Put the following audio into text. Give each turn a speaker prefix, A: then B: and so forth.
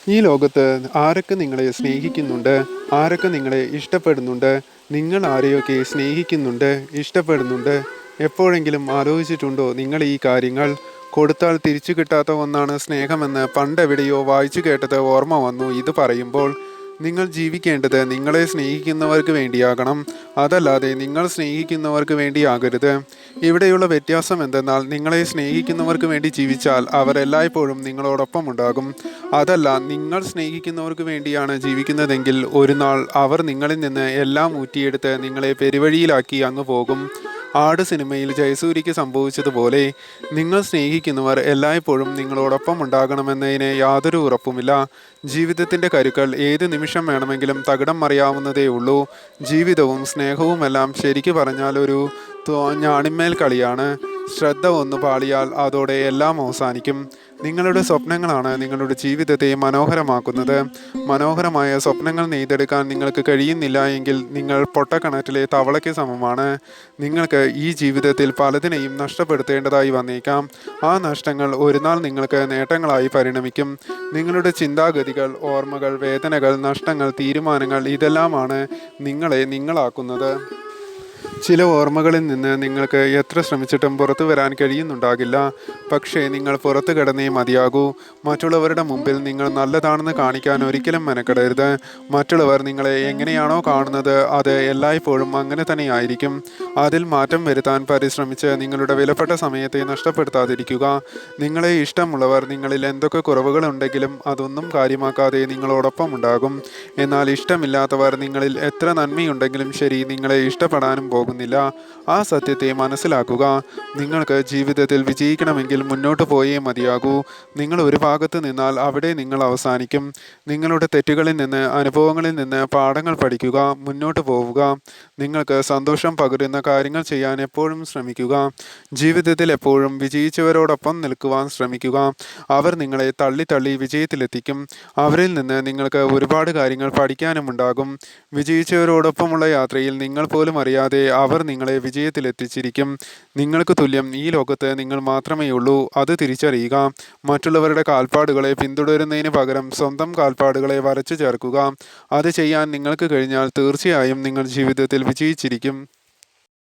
A: ഈ ലോകത്ത് ആരൊക്കെ നിങ്ങളെ സ്നേഹിക്കുന്നുണ്ട്, ആരൊക്കെ നിങ്ങളെ ഇഷ്ടപ്പെടുന്നുണ്ട്, നിങ്ങൾ ആരെയൊക്കെ സ്നേഹിക്കുന്നുണ്ട്, ഇഷ്ടപ്പെടുന്നുണ്ട്, എപ്പോഴെങ്കിലും ആലോചിച്ചിട്ടുണ്ടോ നിങ്ങൾ ഈ കാര്യങ്ങൾ? കൊടുത്താൽ തിരിച്ചു കിട്ടാത്ത ഒന്നാണ് സ്നേഹമെന്ന് പണ്ടെവിടെയോ വായിച്ചു കേട്ടത് ഓർമ്മ വന്നു ഇത് പറയുമ്പോൾ. നിങ്ങൾ ജീവിക്കേണ്ടത് നിങ്ങളെ സ്നേഹിക്കുന്നവർക്ക് വേണ്ടിയാകണം, അതല്ലാതെ നിങ്ങൾ സ്നേഹിക്കുന്നവർക്ക് വേണ്ടിയാകരുത്. ഇവിടെയുള്ള വ്യത്യാസം എന്തെന്നാൽ നിങ്ങളെ സ്നേഹിക്കുന്നവർക്ക് വേണ്ടി ജീവിച്ചാൽ അവർ എല്ലായ്പ്പോഴും നിങ്ങളോടൊപ്പം ഉണ്ടാകും. അതല്ല, നിങ്ങൾ സ്നേഹിക്കുന്നവർക്ക് വേണ്ടിയാണ് ജീവിക്കുന്നതെങ്കിൽ ഒരു നാൾ അവർ നിങ്ങളിൽ നിന്ന് എല്ലാം ഊറ്റിയെടുത്ത് നിങ്ങളെ പെരുവഴിയിലാക്കി അങ്ങ് പോകും. ആട് സിനിമയിൽ ജയസൂര്യയ്ക്ക് സംഭവിച്ചതുപോലെ നിങ്ങൾ സ്നേഹിക്കുന്നവർ എല്ലായ്പ്പോഴും നിങ്ങളോടൊപ്പം ഉണ്ടാകണമെന്നതിന് യാതൊരു ഉറപ്പുമില്ല. ജീവിതത്തിൻ്റെ കരുക്കൾ ഏത് നിമിഷം വേണമെങ്കിലും തകിടം മറിയാവുന്നതേ ഉള്ളൂ. ജീവിതവും സ്നേഹവുമെല്ലാം ശരിക്കു പറഞ്ഞാൽ ഒരു ഞാണിന്മേൽ കളിയാണ്. ശ്രദ്ധ ഒന്ന് പാളിയാൽ അതോടെ എല്ലാം അവസാനിക്കും. നിങ്ങളുടെ സ്വപ്നങ്ങളാണ് നിങ്ങളുടെ ജീവിതത്തെ മനോഹരമാക്കുന്നത്. മനോഹരമായ സ്വപ്നങ്ങൾ നെയ്തെടുക്കാൻ നിങ്ങൾക്ക് കഴിയുന്നില്ല എങ്കിൽ നിങ്ങൾ പൊട്ടക്കിണറ്റിലെ തവളയ്ക്ക് സമമാണ്. നിങ്ങൾക്ക് ഈ ജീവിതത്തിൽ പലതിനെയും നഷ്ടപ്പെടുത്തേണ്ടതായി വന്നേക്കാം. ആ നഷ്ടങ്ങൾ ഒരു നാൾ നിങ്ങൾക്ക് നേട്ടങ്ങളായി പരിണമിക്കും. നിങ്ങളുടെ ചിന്താഗതികൾ, ഓർമ്മകൾ, വേദനകൾ, നഷ്ടങ്ങൾ, തീരുമാനങ്ങൾ ഇതെല്ലാമാണ് നിങ്ങളെ നിങ്ങളാക്കുന്നത്. ചില ഓർമ്മകളിൽ നിന്ന് നിങ്ങൾക്ക് എത്ര ശ്രമിച്ചിട്ടും പുറത്തു വരാൻ കഴിയുന്നുണ്ടാകില്ല. പക്ഷേ നിങ്ങൾ പുറത്തു കിടന്നേ മതിയാകൂ. മറ്റുള്ളവരുടെ മുമ്പിൽ നിങ്ങൾ നല്ലതാണെന്ന് കാണിക്കാൻ ഒരിക്കലും മെനക്കെടരുത്. മറ്റുള്ളവർ നിങ്ങളെ എങ്ങനെയാണോ കാണുന്നത് അത് എല്ലായ്പ്പോഴും അങ്ങനെ തന്നെയായിരിക്കും. അതിൽ മാറ്റം വരുത്താൻ പരിശ്രമിച്ച് നിങ്ങളുടെ വിലപ്പെട്ട സമയത്തെ നഷ്ടപ്പെടുത്താതിരിക്കുക. നിങ്ങളെ ഇഷ്ടമുള്ളവർ നിങ്ങളിൽ എന്തൊക്കെ കുറവുകളുണ്ടെങ്കിലും അതൊന്നും കാര്യമാക്കാതെ നിങ്ങളോടൊപ്പം ഉണ്ടാകും. എന്നാൽ ഇഷ്ടമില്ലാത്തവർ നിങ്ങളിൽ എത്ര നന്മയുണ്ടെങ്കിലും ശരി നിങ്ങളെ ഇഷ്ടപ്പെടാനും പോകുന്നില്ല. ആ സത്യത്തെ മനസ്സിലാക്കുക. നിങ്ങൾക്ക് ജീവിതത്തിൽ വിജയിക്കണമെങ്കിൽ മുന്നോട്ട് പോയേ മതിയാകൂ. നിങ്ങൾ ഒരു ഭാഗത്ത് നിന്നാൽ അവിടെ നിങ്ങൾ അവസാനിക്കും. നിങ്ങളുടെ തെറ്റുകളിൽ നിന്ന്, അനുഭവങ്ങളിൽ നിന്ന് പാഠങ്ങൾ പഠിക്കുക, മുന്നോട്ട് പോവുക. നിങ്ങൾക്ക് സന്തോഷം പകരുന്ന കാര്യങ്ങൾ ചെയ്യാൻ എപ്പോഴും ശ്രമിക്കുക. ജീവിതത്തിൽ എപ്പോഴും വിജയിച്ചവരോടൊപ്പം നിൽക്കുവാൻ ശ്രമിക്കുക. അവർ നിങ്ങളെ തള്ളി തള്ളി വിജയത്തിലെത്തിക്കും. അവരിൽ നിന്ന് നിങ്ങൾക്ക് ഒരുപാട് കാര്യങ്ങൾ പഠിക്കാനുമുണ്ടാകും. വിജയിച്ചവരോടൊപ്പമുള്ള യാത്രയിൽ നിങ്ങൾ പോലും അറിയാതെ അവർ നിങ്ങളെ വിജയത്തിലെത്തിച്ചിരിക്കും. നിങ്ങൾക്ക് തുല്യം ഈ ലോകത്ത് നിങ്ങൾ മാത്രമേ ഉള്ളൂ. അത് തിരിച്ചറിയുക. മറ്റുള്ളവരുടെ കാൽപ്പാടുകളെ പിന്തുടരുന്നതിന് പകരം സ്വന്തം കാൽപ്പാടുകളെ വരച്ചു ചേർക്കുക. അത് ചെയ്യാൻ നിങ്ങൾക്ക് കഴിഞ്ഞാൽ തീർച്ചയായും നിങ്ങൾ ജീവിതത്തിൽ വിജയിച്ചിരിക്കും.